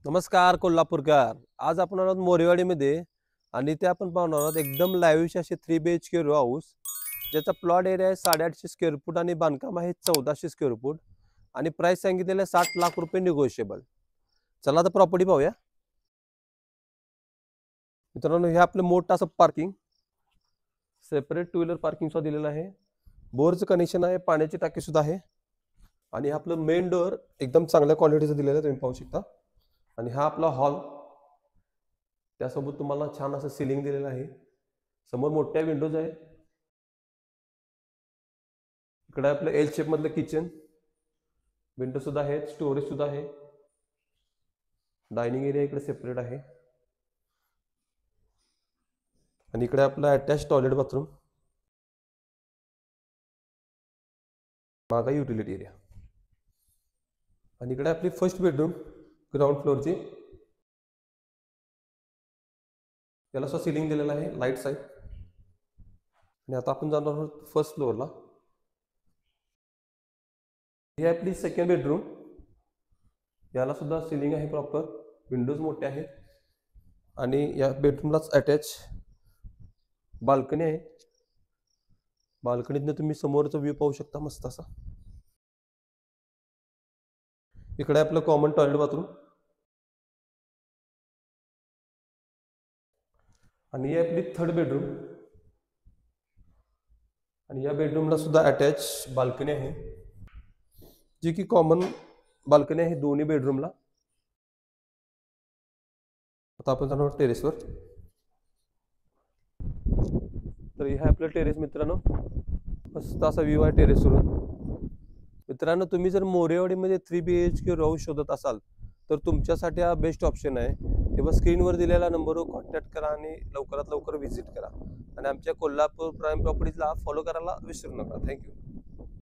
नमस्कार कोल्हापूरकर. आज आपण आहोत मोरेवाडीमध्ये आणि ते आपण पाहणार आहोत एकदम लाईव्ह असे 3 BHK रो हाऊस, ज्याचा प्लॉट एरिया आहे 850 स्क्वेअर फूट आणि बांधकाम आहे 1400 स्क्वेअर फूट आणि प्राइस सांगितलेलं आहे 60 लाख रुपये निगोशिएबल. चला तर प्रॉपर्टी पाहूया. मित्रांनो, हे आपलं मोठं असं पार्किंग, सेपरेट 2 व्हीलर पार्किंग सुद्धा दिलेलं आहे. बोरचं कनेक्शन आहे, पाण्याची टाकी सुद्धा आहे आणि आपलं मेन डोअर एकदम चांगल्या क्वालिटीचं दिलेलं आहे, तुम्ही पाहू शकता. आणि हा आपला हॉल, त्यासोबत तुम्हाला छान असं सिलिंग दिलेलं आहे. समोर मोठ्या विंडोज आहे. इकडे आपलं एल शेप मधलं किचन, विंडो सुद्धा आहे, स्टोरेज सुद्धा आहे. डायनिंग एरिया इकडे सेपरेट आहे आणि इकडे आपलं अटॅच टॉयलेट बाथरूम, मागा युटिलिटी एरिया. आणि इकडे आपली फर्स्ट बेडरूम ग्राउंड फ्लोअरची, त्याला सुद्धा सिलिंग दिलेलं आहे, लाईट्स आहे. आणि आता आपण जाणार आहोत फर्स्ट फ्लोअरला. ही आपली सेकंड बेडरूम, याला सुद्धा सिलिंग आहे प्रॉपर, विंडोज मोठे आहेत आणि या बेडरूमलाच अटॅच बाल्कनी आहे. बाल्कनीतनं तुम्ही समोरचा व्ह्यू पाहू शकता मस्त असा. इकडे आपलं कॉमन टॉयलेट बाथरूम आणि ही आपली थर्ड बेडरूम. आणि या बेडरूमला सुद्धा अटॅच बाल्कनी आहे, जी की कॉमन बाल्कनी आहे दोन्ही बेडरूमला. आता आपण जाणार टेरेसवर. तर हे आपलं टेरेस मित्रांनो, मस्त असा व्ह्यू आहे टेरेसवरून. मित्रांनो, तुम्ही जर मोरेवाडीमध्ये 3 BHK राहू शोधत असाल तर तुमच्यासाठी हा बेस्ट ऑप्शन आहे. तेव्हा स्क्रीनवर दिलेल्या नंबरवर कॉन्टॅक्ट करा आणि लवकरात लवकर व्हिजिट करा. आणि आमच्या कोल्हापूर प्राईम प्रॉपर्टीजला फॉलो करायला विसरू नका. थँक्यू.